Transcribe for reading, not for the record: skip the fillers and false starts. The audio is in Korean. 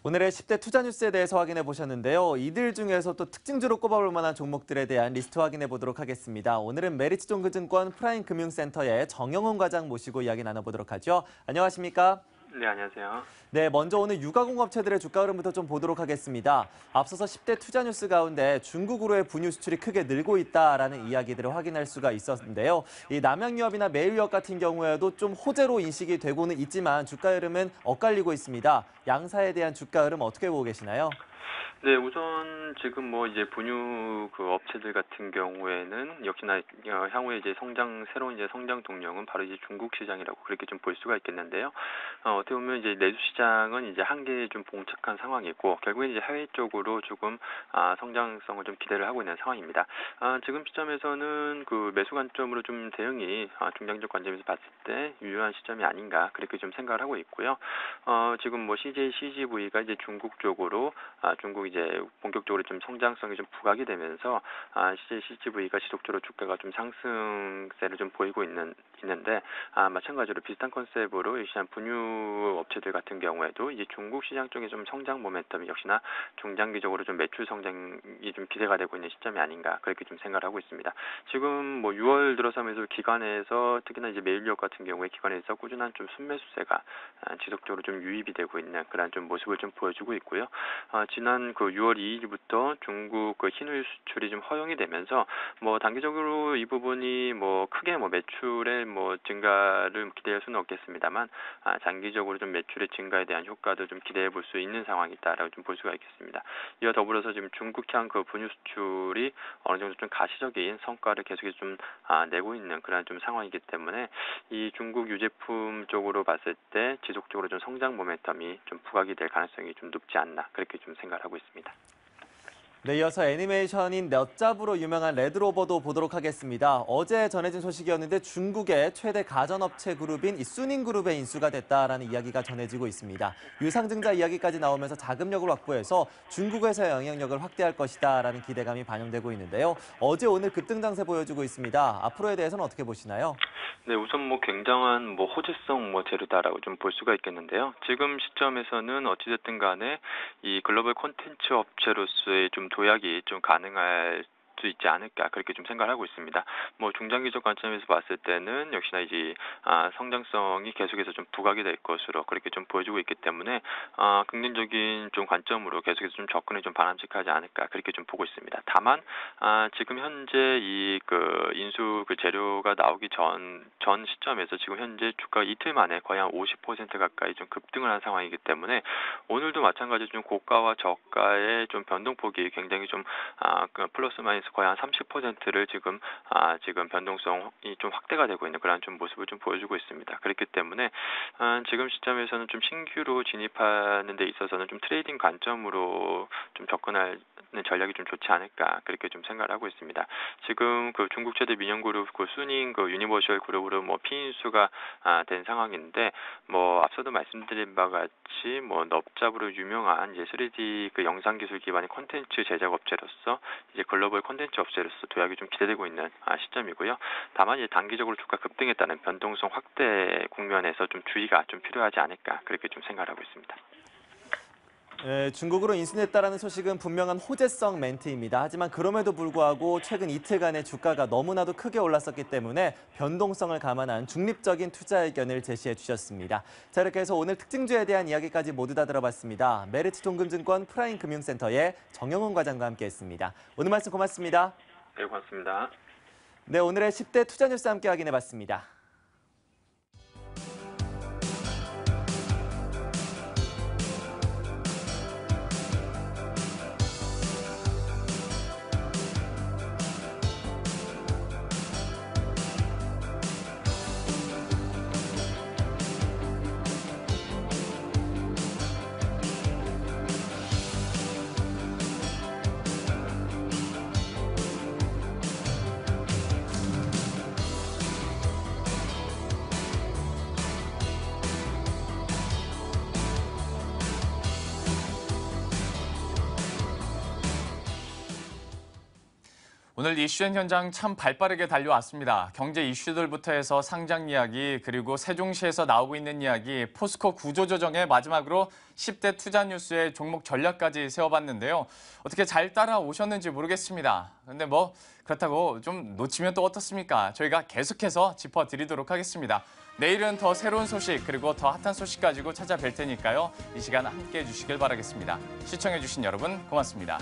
오늘의 10대 투자 뉴스에 대해서 확인해 보셨는데요. 이들 중에서 또 특징주로 꼽아볼 만한 종목들에 대한 리스트 확인해 보도록 하겠습니다. 오늘은 메리츠존금증권 프라임금융센터의 정영훈 과장 모시고 이야기 나눠보도록 하죠. 안녕하십니까? 네, 안녕하세요. 네, 먼저 오늘 유가공업체들의 주가 흐름부터 좀 보도록 하겠습니다. 앞서서 10대 투자 뉴스 가운데 중국으로의 분유 수출이 크게 늘고 있다라는 이야기들을 확인할 수가 있었는데요. 이 남양유업이나 매일유업 같은 경우에도 좀 호재로 인식이 되고는 있지만 주가 흐름은 엇갈리고 있습니다. 양사에 대한 주가 흐름 어떻게 보고 계시나요? 네, 우선 지금 뭐 이제 분유 그 업체들 같은 경우에는 역시나 향후에 이제 새로운 이제 성장 동력은 바로 이제 중국 시장이라고 그렇게 좀 볼 수가 있겠는데요. 어떻게 보면 이제 내수 시장은 이제 한계에 좀 봉착한 상황이고 결국엔 이제 해외 쪽으로 조금 성장성을 좀 기대를 하고 있는 상황입니다. 지금 시점에서는 그 매수 관점으로 좀 대응이 중장기적 관점에서 봤을 때 유효한 시점이 아닌가 그렇게 좀 생각을 하고 있고요. 지금 뭐 CJ, CGV가 이제 중국 쪽으로 중국 이제 본격적으로 좀 성장성이 좀 부각이 되면서 CJ, CGV가 지속적으로 주가가 좀 상승세를 좀 보이고 있는데 마찬가지로 비슷한 컨셉으로 역시나 분유 업체들 같은 경우에도 이제 중국 시장 쪽에 좀 성장 모멘텀이 역시나 중장기적으로 좀 매출 성장이 좀 기대가 되고 있는 시점이 아닌가 그렇게 좀 생각을 하고 있습니다. 지금 뭐 6월 들어서면서 기관에서 특히나 이제 메일유업 같은 경우에 기관에서 꾸준한 좀 순매수세가 지속적으로 좀 유입이 되고 있는 그런 좀 모습을 좀 보여주고 있고요. 지난 그 6월 2일부터 중국 그 흰우유 수출이 좀 허용이 되면서 뭐 단기적으로 이 부분이 뭐 크게 뭐 매출의 뭐 증가를 기대할 수는 없겠습니다만 장기적으로 좀 매출의 증가에 대한 효과도 좀 기대해 볼 수 있는 상황이다라고 좀 볼 수가 있겠습니다. 이와 더불어서 지금 중국향 그 분유 수출이 어느 정도 좀 가시적인 성과를 계속해서 좀 내고 있는 그런 좀 상황이기 때문에 이 중국 유제품 쪽으로 봤을 때 지속적으로 좀 성장 모멘텀이 좀 부각이 될 가능성이 좀 높지 않나 그렇게 좀 생각을 하고 있습니다. 네, 이어서 애니메이션인 넷잡으로 유명한 레드로버도 보도록 하겠습니다. 어제 전해진 소식이었는데 중국의 최대 가전업체 그룹인 이 수닝그룹에 인수가 됐다라는 이야기가 전해지고 있습니다. 유상증자 이야기까지 나오면서 자금력을 확보해서 중국 회사의 영향력을 확대할 것이다라는 기대감이 반영되고 있는데요. 어제 오늘 급등장세 보여주고 있습니다. 앞으로에 대해서는 어떻게 보시나요? 네, 우선 뭐 굉장한 뭐 호재성 뭐 재료다라고 좀 볼 수가 있겠는데요. 지금 시점에서는 어찌됐든 간에 이 글로벌 콘텐츠 업체로서의 좀 도약이 좀 가능할 수 있지 않을까 그렇게 좀 생각을 하고 있습니다. 뭐 중장기적 관점에서 봤을 때는 역시나 이제 성장성이 계속해서 좀 부각이 될 것으로 그렇게 좀 보여주고 있기 때문에 긍정적인 좀 관점으로 계속해서 좀 접근이 좀 바람직하지 않을까 그렇게 좀 보고 있습니다. 다만 지금 현재 이 그 인수 그 재료가 나오기 전 시점에서 지금 현재 주가 이틀 만에 거의 한 50% 가까이 좀 급등을 한 상황이기 때문에 오늘도 마찬가지로 좀 고가와 저가의 좀 변동폭이 굉장히 좀 그 플러스 마이너스 거의 한 30%를 지금 변동성이 좀 확대가 되고 있는 그런 좀 모습을 좀 보여주고 있습니다. 그렇기 때문에 지금 시점에서는 좀 신규로 진입하는 데 있어서는 좀 트레이딩 관점으로 좀 접근하는 전략이 좀 좋지 않을까 그렇게 좀 생각을 하고 있습니다. 지금 그 중국 최대 민영그룹 그 수닝 그 유니버셜 그룹으로 뭐 피인수가 된 상황인데 뭐 앞서도 말씀드린 바와 같이 뭐 넙잡으로 유명한 이제 3D 그 영상 기술 기반의 콘텐츠 제작 업체로서 이제 글로벌 콘텐츠 업체로서 도약이 좀 기대되고 있는 시점이고요. 다만 이제 단기적으로 주가 급등했다는 변동성 확대 국면에서 좀 주의가 좀 필요하지 않을까 그렇게 좀 생각을 하고 있습니다. 중국으로 인수했다라는 소식은 분명한 호재성 멘트입니다. 하지만 그럼에도 불구하고 최근 이틀간의 주가가 너무나도 크게 올랐었기 때문에 변동성을 감안한 중립적인 투자 의견을 제시해 주셨습니다. 자, 이렇게 해서 오늘 특징주에 대한 이야기까지 모두 다 들어봤습니다. 메리츠존금증권 프라임금융센터의 정영훈 과장과 함께했습니다. 오늘 말씀 고맙습니다. 네, 고맙습니다. 네, 오늘의 10대 투자 뉴스 함께 확인해봤습니다. 오늘 이슈엔 현장 참 발빠르게 달려왔습니다. 경제 이슈들부터 해서 상장 이야기, 그리고 세종시에서 나오고 있는 이야기, 포스코 구조조정에 마지막으로 10대 투자 뉴스의 종목 전략까지 세워봤는데요. 어떻게 잘 따라오셨는지 모르겠습니다. 근데 뭐 그렇다고 좀 놓치면 또 어떻습니까? 저희가 계속해서 짚어드리도록 하겠습니다. 내일은 더 새로운 소식, 그리고 더 핫한 소식 가지고 찾아뵐 테니까요. 이 시간 함께해 주시길 바라겠습니다. 시청해주신 여러분 고맙습니다.